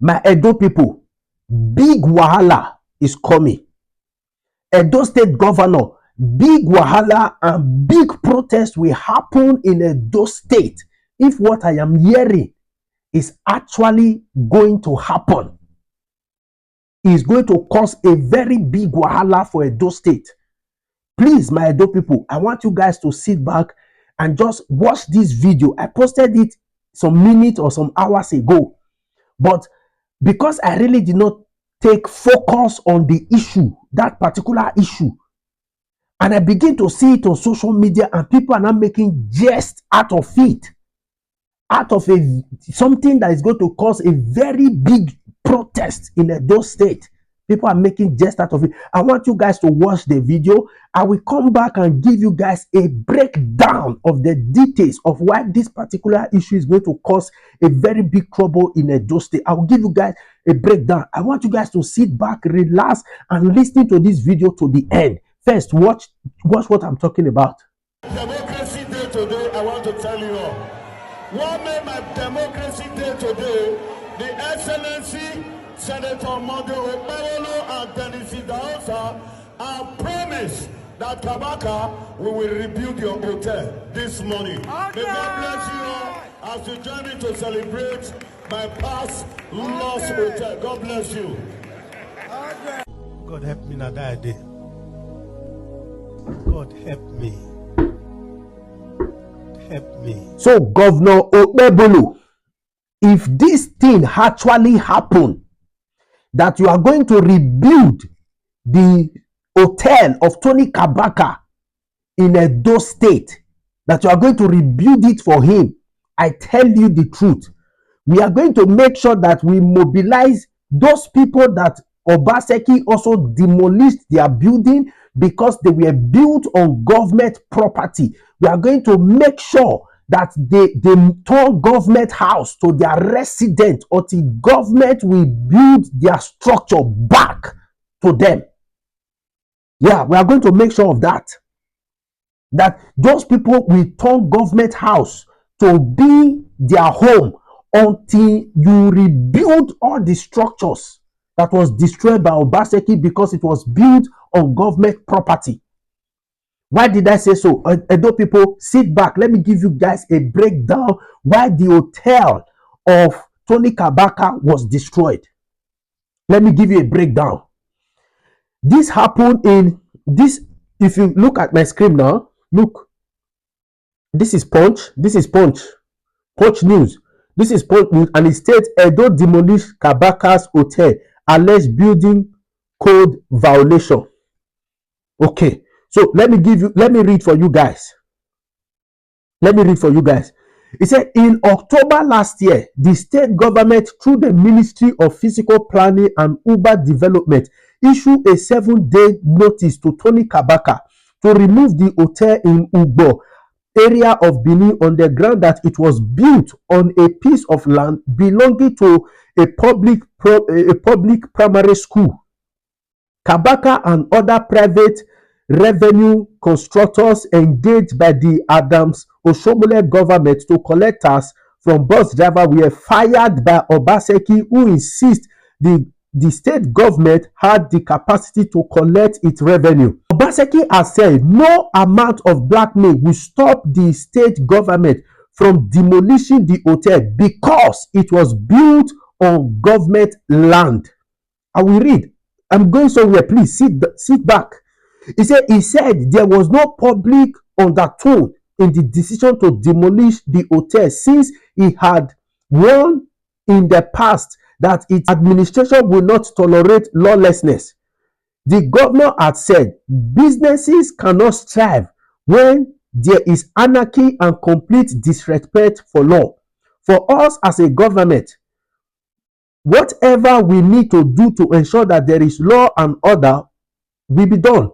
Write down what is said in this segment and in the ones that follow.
My Edo people, big wahala is coming. Edo State Governor, big wahala and big protest will happen in Edo State if what I am hearing is actually going to happen. Is going to cause a very big wahala for Edo State. Please, my Edo people, I want you guys to sit back and just watch this video. I posted it some minutes or some hours ago, but because I really did not take focus on the issue, that particular issue, and I begin to see it on social media and people are now making jest out of it, out of something that is going to cause a very big protest in Edo State. People are making jest out of it. I want you guys to watch the video. I will come back and give you guys a breakdown of the details of why this particular issue is going to cause a very big trouble in Edo State. I will give you guys a breakdown. I want you guys to sit back, relax, and listen to this video to the end. First, watch what I'm talking about. Democracy Day today, I want to tell you all. What made my Democracy Day today, the Excellency Senator Monday Okpebholo and Tennessee Daosa have promised that Kabaka we will rebuild your hotel this morning. Okay. May God bless you all as you join me to celebrate my past lost hotel. God bless you. Okay. God help me now that day. God help me. Help me. So, Governor Okpebholo, if this thing actually happened, that you are going to rebuild the hotel of Tony Kabaka in Edo State, that you are going to rebuild it for him, I tell you the truth. We are going to make sure that we mobilize those people that Obaseki also demolished their building because they were built on government property. We are going to make sure that they turn government house to their resident until government will build their structure back to them. Yeah, we are going to make sure of that. That those people will turn government house to be their home until you rebuild all the structures that was destroyed by Obaseki because it was built on government property. Why did I say so? Edo people, sit back. Let me give you guys a breakdown why the hotel of Tony Kabaka was destroyed. Let me give you a breakdown. This happened in this. If you look at my screen now, look. This is Punch. This is Punch. Punch News. This is Punch News, and it states Edo demolished Kabaka's hotel, alleged building code violation. Okay. So let me read for you guys. Let me read for you guys. It said in October last year, the state government through the Ministry of Physical Planning and Urban Development issued a 7-day notice to Tony Kabaka to remove the hotel in Ugbor area of Benin on the ground that it was built on a piece of land belonging to a public primary school. Kabaka and other private revenue constructors engaged by the Adams Oshiomhole government to collect tax from bus driver were fired by Obaseki, who insists the state government had the capacity to collect its revenue. Obaseki has said no amount of blackmail will stop the state government from demolishing the hotel because it was built on government land. I will read. I'm going somewhere. Please sit back. He said there was no public undertone in the decision to demolish the hotel since he had warned in the past that its administration will not tolerate lawlessness. The governor had said businesses cannot strive when there is anarchy and complete disrespect for law. For us as a government, whatever we need to do to ensure that there is law and order will be done.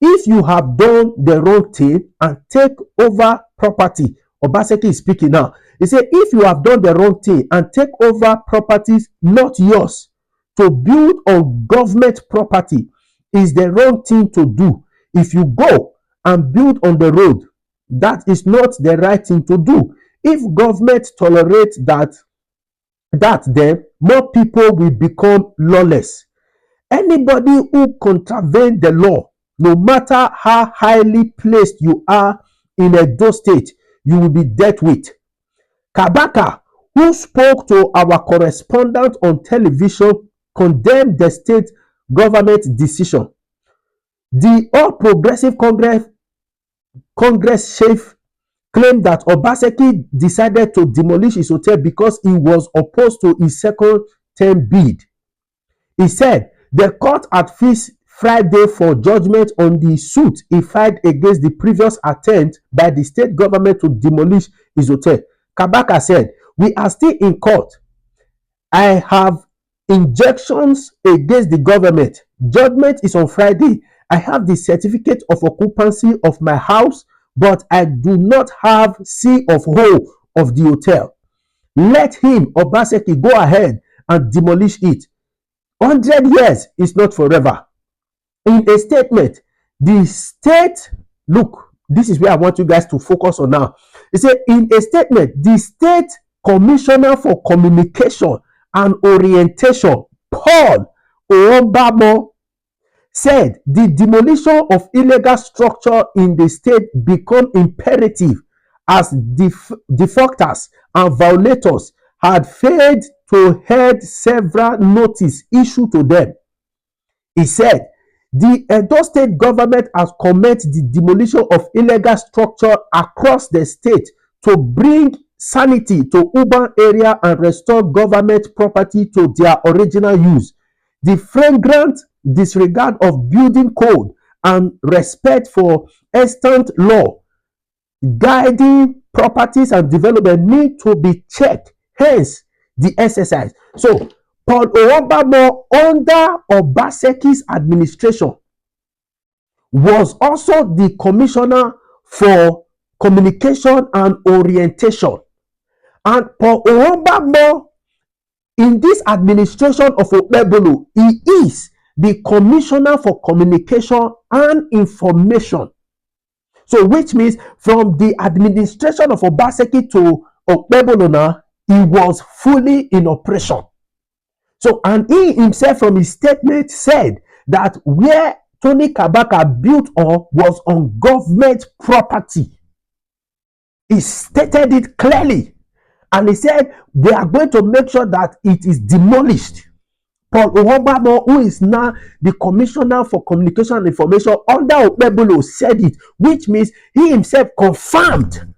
If you have done the wrong thing and take over property, Obaseki is speaking now. He said, if you have done the wrong thing and take over properties not yours to build on government property is the wrong thing to do. If you go and build on the road, that is not the right thing to do. If government tolerates that, that, then more people will become lawless. Anybody who contravene the law, no matter how highly placed you are in Edo State, you will be dealt with. Kabaka, who spoke to our correspondent on television, condemned the state government decision. The All Progressive Congress chief claimed that Obaseki decided to demolish his hotel because he was opposed to his second term bid. He said the court had fixed Friday for judgment on the suit he filed against the previous attempt by the state government to demolish his hotel. Kabaka said, "We are still in court. I have injunctions against the government. Judgment is on Friday. I have the certificate of occupancy of my house, but I do not have C of O of the hotel. Let him, Obaseki, go ahead and demolish it. 100 years is not forever." In a statement, the state, look, this is where I want you guys to focus on now. It said, in a statement, the state commissioner for communication and orientation, Paul Owombamo, said the demolition of illegal structure in the state become imperative as defaulters and violators had failed to heed several notices issued to them. He said the Edo State Government has commenced the demolition of illegal structure across the state to bring sanity to urban area and restore government property to their original use. The flagrant disregard of building code and respect for extant law guiding properties and development need to be checked. Hence, the exercise. So, Paul Owombamo, under Obaseki's administration, was also the commissioner for communication and orientation. And Paul Owombamo, in this administration of Okpebholo, he is the commissioner for communication and information. So, which means from the administration of Obaseki to Okpebholo now, he was fully in operation. So, and he himself from his statement said that where Tony Kabaka built on was on government property. He stated it clearly. And he said they are going to make sure that it is demolished. Paul Owombamo, who is now the commissioner for communication and information under Okpebholo, said it, which means he himself confirmed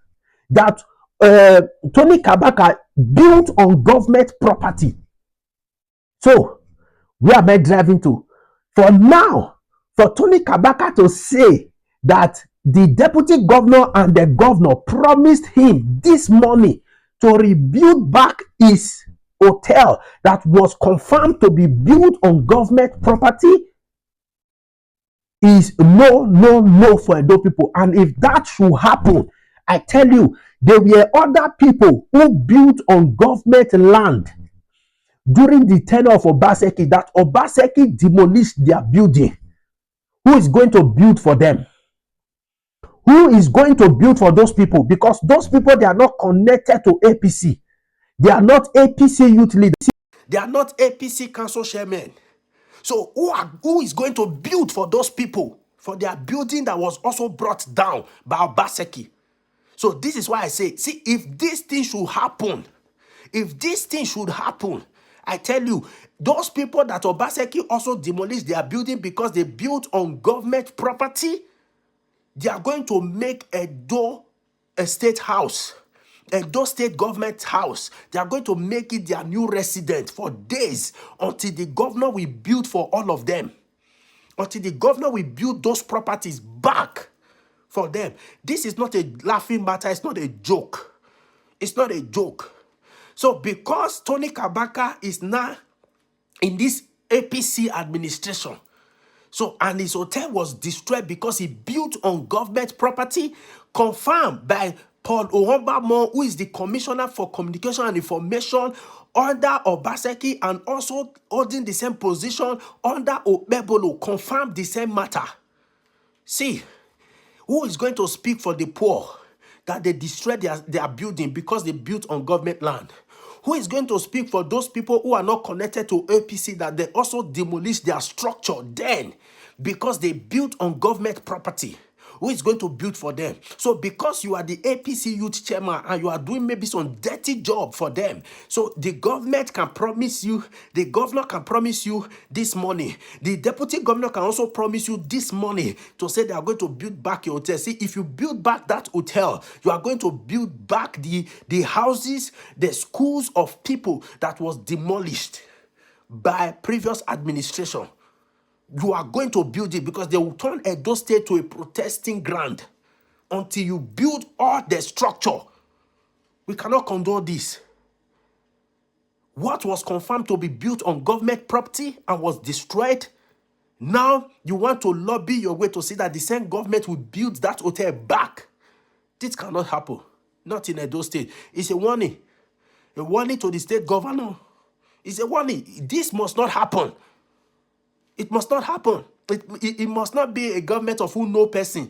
that Tony Kabaka built on government property. So, where am I driving to? For now, for Tony Kabaka to say that the deputy governor and the governor promised him this money to rebuild back his hotel that was confirmed to be built on government property is no for Edo people. And if that should happen, I tell you, there were other people who built on government land during the tenure of Obaseki that Obaseki demolished their building. Who is going to build for them? Who is going to build for those people? Because those people, they are not connected to APC. They are not APC youth leaders. They are not APC council chairmen. So who is going to build for those people? For their building that was also brought down by Obaseki. So this is why I say, see, if this thing should happen, I tell you, those people that Obaseki also demolished their building because they built on government property, they are going to make Edo a state house, Edo State Government house. They are going to make it their new residence for days until the governor will build for all of them. Until the governor will build those properties back for them. This is not a laughing matter. It's not a joke. It's not a joke. So because Tony Kabaka is now in this APC administration, so and his hotel was destroyed because he built on government property, confirmed by Paul Owombamo, who is the commissioner for communication and information under Obaseki and also holding the same position under Okpebholo, confirmed the same matter. See, who is going to speak for the poor that they destroyed their building because they built on government land? Who is going to speak for those people who are not connected to APC that they also demolished their structure then because they built on government property? Who is going to build for them? So because you are the APC youth chairman and you are doing maybe some dirty job for them, so the government can promise you, the governor can promise you this money. The deputy governor can also promise you this money to say they are going to build back your hotel. See, if you build back that hotel, you are going to build back the houses, the schools of people that was demolished by previous administration. You are going to build it because they will turn Edo State to a protesting ground until you build all the structure. We cannot condone this. What was confirmed to be built on government property and was destroyed, now you want to lobby your way to see that the same government will build that hotel back. This cannot happen. Not in Edo State. It's a warning. A warning to the state governor. It's a warning. This must not happen. It must not happen. It must not be a government of who no person.